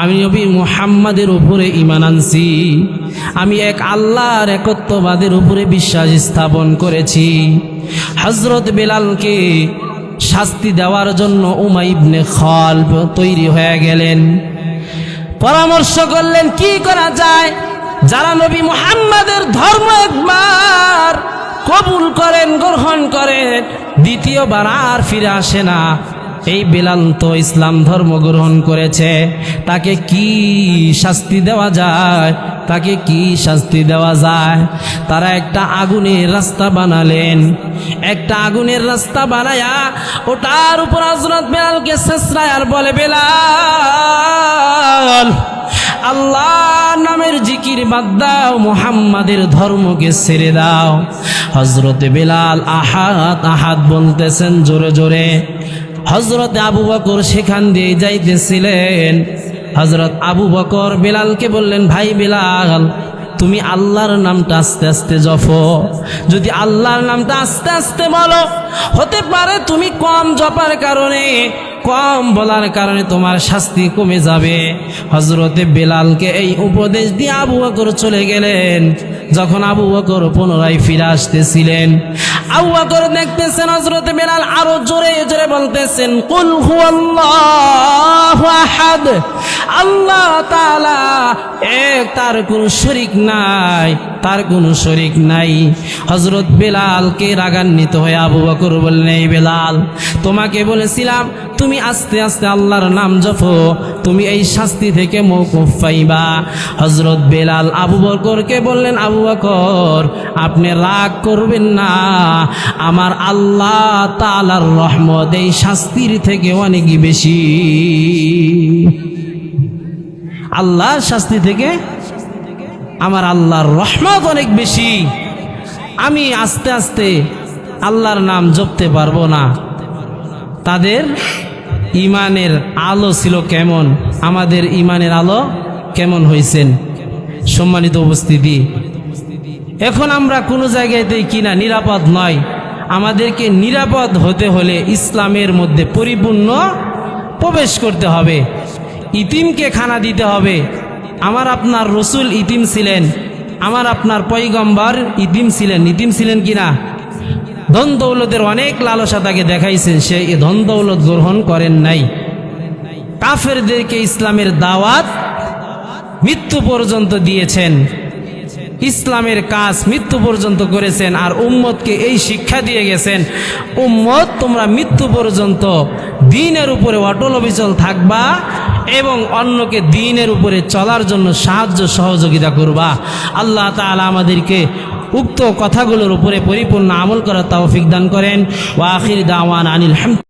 আমি নবী মুহাম্মাদের উপরে ঈমান আনছি, আমি এক আল্লাহর একত্ববাদের উপরে বিশ্বাস স্থাপন করেছি। হযরত বেলালকে শাস্তি দেওয়ার জন্য উমাইয়া ইবনে খালব তৈরি হয়ে গেলেন। পরামর্শ করলেন কি করা যায়। যারা নবী মুহাম্মাদের ধর্ম একবার কবুল করেন, গ্রহণ করেন, দ্বিতীয়বার আর ফিরে আসে না। এই বেলাল তো ইসলাম ধর্ম গ্রহণ করেছে, তাকে কি শাস্তি দেওয়া যায়, তাকে কি শাস্তি দেওয়া যায়। তারা একটা আগুনের রাস্তা বানালেন। একটা আগুনের রাস্তা বানায়া ওটার উপর হযরত বেলালকে ছেঁচড়ায় আর বলে, বেলাল আল্লাহ নামের জিকির বাদ দাও, মুহাম্মাদের ধর্মকে ছেড়ে দাও। হযরতে বেলাল আহাদ আহাদ বলতেছেন জোরে জোরে। হযরত আবু বকর সেখান দিয়ে যাইতেছিলেন। হযরত আবু বকর বেলালকে বললেন, ভাই বেলাল, তুমি আল্লাহর নামটা আস্তে আস্তে জপো। যদি আল্লাহর নামটা আস্তে আস্তে বলো, হতে পারে তুমি কম জপার কারণে, কম বলার কারণে তোমার শাস্তি কমে যাবে। হযরতে বেলালকে এই উপদেশ দিয়ে আবু বকর চলে গেলেন। যখন আবু বকর পুনরায় ফিরে আসতেছিলেন, আবু বকর দেখতেছেন হযরতে বেলাল আরো জোরে জোরে বলতেছেন, কুল হুয়াল্লাহু আহাদ, আল্লাহ তাআলা এক, তার কোনো শরীক নাই, তার কোনো শরীক নাই। হযরত বেলালকে রাগান্বিত হয়ে আবু বকর বললেন, এই বেলাল, তোমাকে বলেছিলাম তুমি আস্তে আস্তে আল্লাহর নাম জপো, তুমি এই শাস্তি থেকে মওকুফ পাইবা। হযরত বেলাল আবু বকরকে বললেন, আবু বকর আপনি রাগ করবেন না, আমার আল্লাহ তাআলার রহমত এই শাস্তির থেকে অনেক বেশি। আল্লাহর শাস্তি থেকে আমার আল্লাহর রহমত অনেক বেশি। আমি আস্তে আস্তে আল্লাহর নাম জপতে পারবো না। তাদের ইমানের আলো ছিল কেমন, আমাদের ইমানের আলো কেমন হয়েছেন। সম্মানিত উপস্থিতি, এখন আমরা কোনো জায়গাতেই কিনা নিরাপদ নয়। আমাদেরকে নিরাপদ হতে হলে ইসলামের মধ্যে পরিপূর্ণ প্রবেশ করতে হবে। ইতিমকে খানা দিতে হবে। আমার আপনার রসুল ইতিম ছিলেন, আমার আপনার পয়গম্বর ইতিম ছিলেন। ইতিম ছিলেন কিনা? ধন দৌলতের অনেক লালসা তাকে দেখাইছেন, সে ধন দৌলত গ্রহণ করেন নাই। কাফেরদেরকে ইসলামের দাওয়াত মৃত্যু পর্যন্ত দিয়েছেন, ইসলামের কাজ মৃত্যু পর্যন্ত করেছেন। আর উম্মতকে এই শিক্ষা দিয়ে গেছেন, উম্মত তোমরা মৃত্যু পর্যন্ত দ্বীনের উপরে অটল অবিচল থাকবা এবং অন্যকে দ্বীনের উপরে চলার জন্য সাহায্য সহযোগিতা করবা। আল্লাহ তাআলা আমাদেরকে উক্ত কথাগুলোর উপরে পরিপূর্ণ আমল করার তৌফিক দান করেন। ওয়া আখির দাওয়ানা আনিল হামদ।